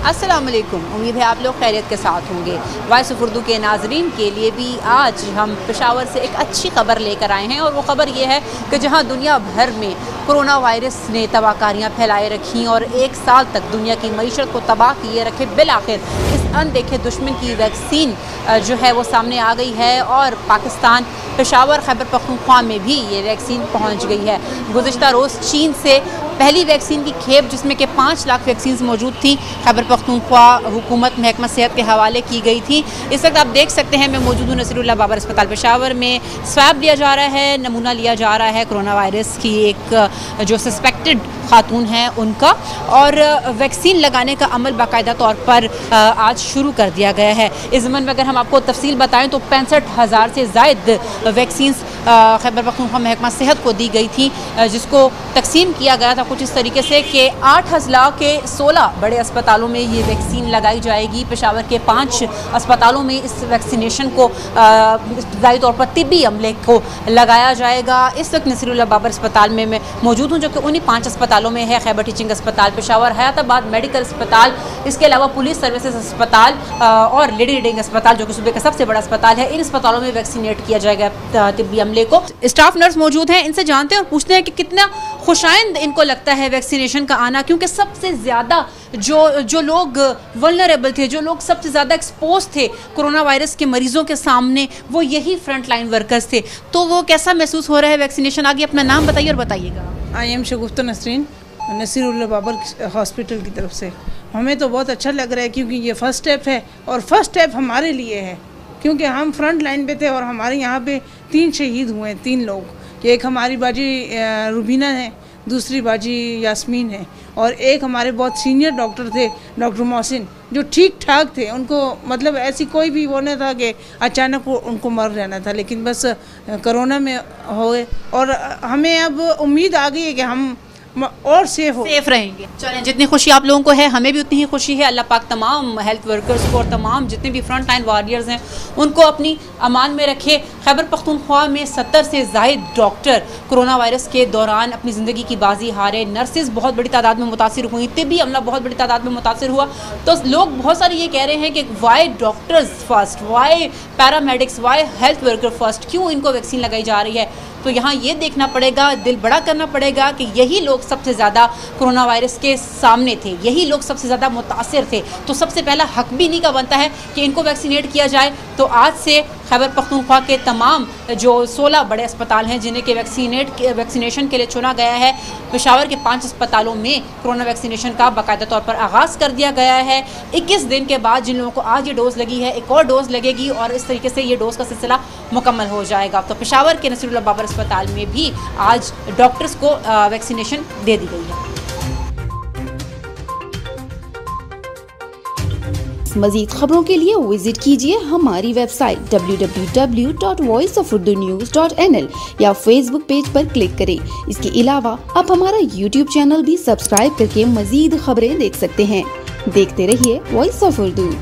अस्सलाम वालेकुम। उम्मीद है आप लोग खैरियत के साथ होंगे। वॉइस ऑफ उर्दू के नाजरीन के लिए भी आज हम पेशावर से एक अच्छी खबर लेकर आए हैं और वो ख़बर ये है कि जहां दुनिया भर में कोरोना वायरस ने तबाहकारियाँ फैलाए रखी और एक साल तक दुनिया की मईशत को तबाह किए रखे, बिलाखिर इस अनदेखे दुश्मन की वैक्सीन जो है वो सामने आ गई है और पाकिस्तान पेशावर खैबर पख्तूनख्वा में भी ये वैक्सीन पहुंच गई है। गुज़िश्ता रोज़ चीन से पहली वैक्सीन की खेप जिसमें कि 5 लाख वैक्सीन मौजूद थी खैबर पख्तूनख्वा हुकूमत महकमा सेहत के हवाले की गई थी। इस वक्त आप देख सकते हैं मैं मौजूद हूँ नसीरुल्लाह बाबर अस्पताल पेशावर में। स्वैब लिया जा रहा है, नमूना लिया जा रहा है कोरोना वायरस की एक जो सस्पेक्टेड खातून है उनका, और वैक्सीन लगाने का अमल बाकायदा तौर पर आज शुरू कर दिया गया है। इस ज़मन में अगर हम आपको तफसील बताएं तो 65,000 से ज़ायद वैक्सीन खैबर पख्तूनख्वा महकमा सेहत को दी गई थी, जिसको तकसीम किया गया था कुछ इस तरीके से कि 8 अजला के 16 बड़े अस्पतालों में ये वैक्सीन लगाई जाएगी। पेशावर के 5 अस्पतालों में इस वैक्सीनेशन को ज़ाहिर तौर पर तिब्बी अमले को लगाया जाएगा। इस वक्त नसीरुल्लाह बाबर अस्पताल में मैं मौजूद हूँ जो कि उन्हीं 5 अस्पतालों में है। खैबर टीचिंग अस्पताल पेशावर, हयाताबाद मेडिकल अस्पताल, इसके अलावा पुलिस सर्विसेज अस्पताल और लेडी रीडिंग अस्पताल जो कि सूबे का सबसे बड़ा अस्पताल है। इन अस्पतालों में वैक्सीनेट किया जाएगा तिब्बी अमले को। स्टाफ नर्स मौजूद हैं, इनसे जानते हैं और पूछते हैं कि कितना खुशाइंद इनको लगता है वैक्सीनेशन का आना, क्योंकि सबसे ज़्यादा जो लोग वल्नरेबल थे, जो लोग सबसे ज़्यादा एक्सपोज थे कोरोना वायरस के मरीज़ों के सामने, वो यही फ्रंट लाइन वर्कर्स थे। तो वो कैसा महसूस हो रहा है वैक्सीनेशन? आगे अपना नाम बताइए और बताइएगा। I am Shagufta Nasreen, Nasirullah Babar hospital की तरफ से। हमें तो बहुत अच्छा लग रहा है क्योंकि ये फ़र्स्ट स्टेप है और फर्स्ट स्टेप हमारे लिए है क्योंकि हम फ्रंट लाइन पे थे और हमारे यहाँ पे 3 शहीद हुए हैं, 3 लोग। एक हमारी बाजी रुबीना है, दूसरी बाजी यास्मीन है और एक हमारे बहुत सीनियर डॉक्टर थे डॉक्टर मोहसिन जो ठीक ठाक थे। उनको मतलब ऐसी कोई भी वो नहीं था कि अचानक उनको मर रहना था, लेकिन बस कोरोना में हो गए और हमें अब उम्मीद आ गई है कि हम और सेफ रहेंगे। चलें, जितनी खुशी आप लोगों को है हमें भी उतनी ही खुशी है। अल्लाह पाक तमाम हेल्थ वर्कर्स को और तमाम जितने भी फ्रंट लाइन वॉरियर्स हैं उनको अपनी अमान में रखे। खैबर पख्तूनख्वा में 70 से ज़ायद डॉक्टर कोरोना वायरस के दौरान अपनी ज़िंदगी की बाजी हारे, नर्सेज बहुत बड़ी तादाद में मुतासिर हुई, तिब्बी अमला बहुत बड़ी तादाद में मुतासिर हुआ। तो लोग बहुत सारे ये कह रहे हैं कि why doctors first, why paramedics, why health worker first, क्यों इनको वैक्सीन लगाई जा रही है? तो यहाँ ये देखना पड़ेगा, दिल बड़ा करना पड़ेगा कि यही लोग सबसे ज़्यादा कोरोना वायरस के सामने थे, यही लोग सबसे ज़्यादा मुतासिर थे। तो सबसे पहला हक भी इन्हीं का बनता है कि इनको वैक्सीनेट किया जाए। तो आज से खैबर पख्तूनख्वा के तमाम जो 16 बड़े अस्पताल हैं जिन्हें के वैक्सीनेशन के लिए चुना गया है, पेशावर के 5 अस्पतालों में कोरोना वैक्सीनेशन का बाकायदा तौर पर आगाज़ कर दिया गया है। 21 दिन के बाद जिन लोगों को आज ये डोज़ लगी है, एक और डोज़ लगेगी और इस तरीके से ये डोज़ का सिलसिला मुकम्मल हो जाएगा। तो पेशावर के नसीरुल्लाह बाबर अस्पताल में भी आज डॉक्टर्स को वैक्सीनेशन दे दी गई है। मज़ीद खबरों के लिए विजिट कीजिए हमारी वेबसाइट www.voiceofurdunews.nl या फेसबुक पेज पर क्लिक करें। इसके अलावा आप हमारा यूट्यूब चैनल भी सब्सक्राइब करके मज़ीद खबरें देख सकते हैं। देखते रहिए वॉइस ऑफ उर्दू।